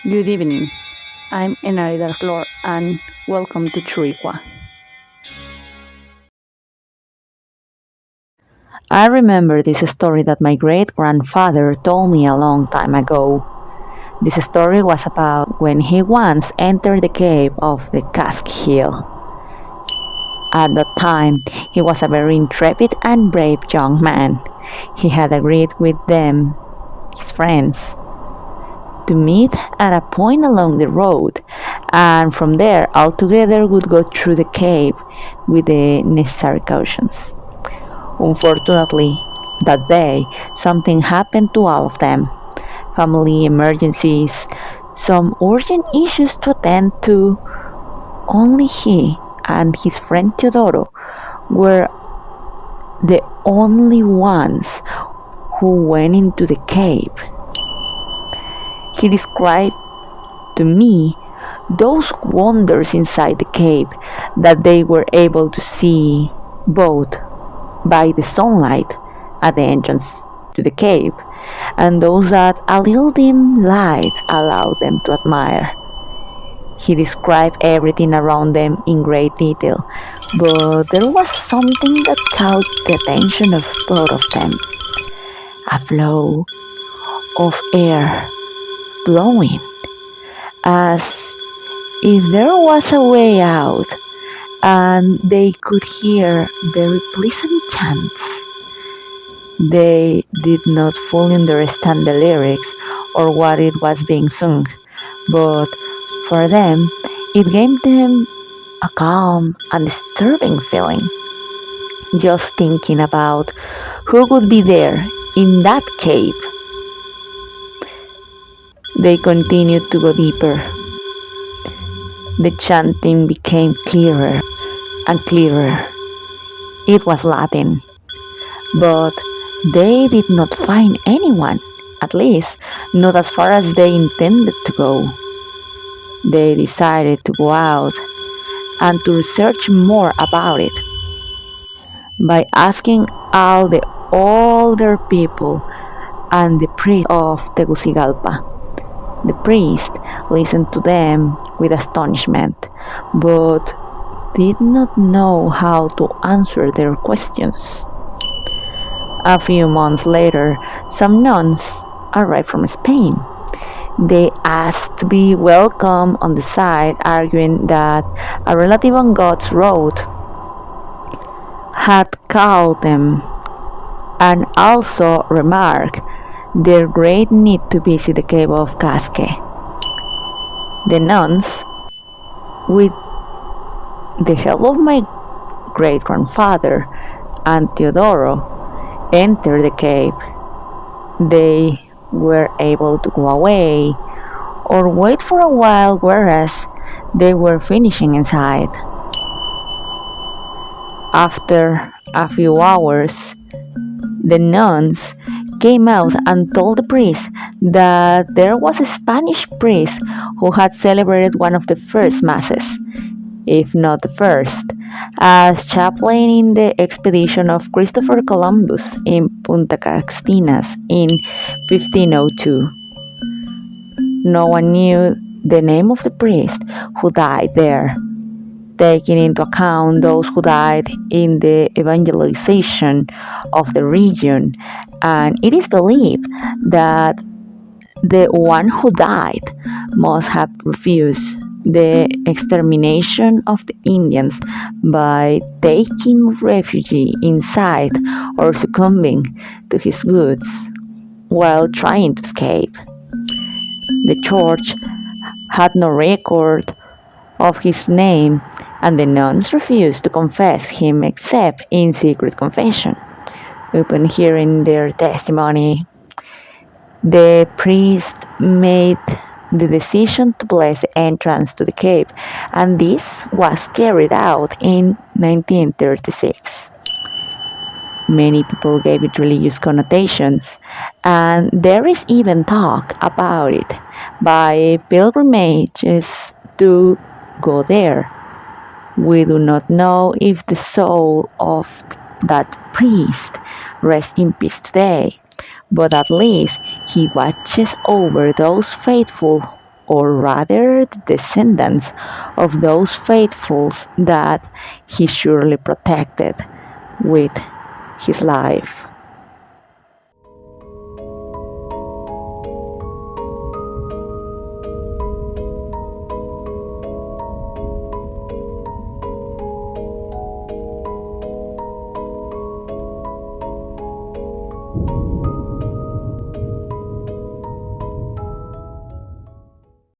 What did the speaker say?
Good evening. I'm Enaida Flor and welcome to Churikua. I remember this story that my great grandfather told me a long time ago. This story was about when he once entered the cave of the Casque Hill. At that time, he was a very intrepid and brave young man. He had agreed with them, his friends, to meet at a point along the road, and from there all together would go through the cave with the necessary cautions. Unfortunately, that day something happened to all of them. Family emergencies, some urgent issues to attend to. Only he and his friend Teodoro were the only ones who went into the cave. He described to me those wonders inside the cave that they were able to see both by the sunlight at the entrance to the cave and those that a little dim light allowed them to admire. He described everything around them in great detail, but there was something that caught the attention of both of them: a flow of air blowing as if there was a way out, and they could hear very pleasant chants. They did not fully understand the lyrics or what it was being sung, but for them it gave them a calm and disturbing feeling. Just thinking about who would be there in that cave. They continued to go deeper. The chanting became clearer and clearer. It was Latin, but they did not find anyone, at least not as far as they intended to go. They decided to go out and to research more about it by asking all the older people and the priest of Tegucigalpa. The priest listened to them with astonishment, but did not know how to answer their questions. A few months later, some nuns arrived from Spain. They asked to be welcome on the side, arguing that a relative on God's road had called them, and also remarked their great need to visit the cave of Casque. The nuns, with the help of my great grandfather and Teodoro, entered the cave. They were able to go away or wait for a while, whereas they were finishing inside. After a few hours, the nuns came out and told the priest that there was a Spanish priest who had celebrated one of the first masses, if not the first, as chaplain in the expedition of Christopher Columbus in Punta Castinas in 1502. No one knew the name of the priest who died there, taking into account those who died in the evangelization of the region, and it is believed that the one who died must have refused the extermination of the Indians by taking refuge inside or succumbing to his wounds while trying to escape. The church had no record of his name, and the nuns refused to confess him except in secret confession. Upon hearing their testimony, the priest made the decision to bless the entrance to the cave, and this was carried out in 1936. Many people gave it religious connotations, and there is even talk about it by pilgrimages to go there. We do not know if the soul of that priest rests in peace today, but at least he watches over those faithful or rather the descendants of those faithfuls that he surely protected with his life.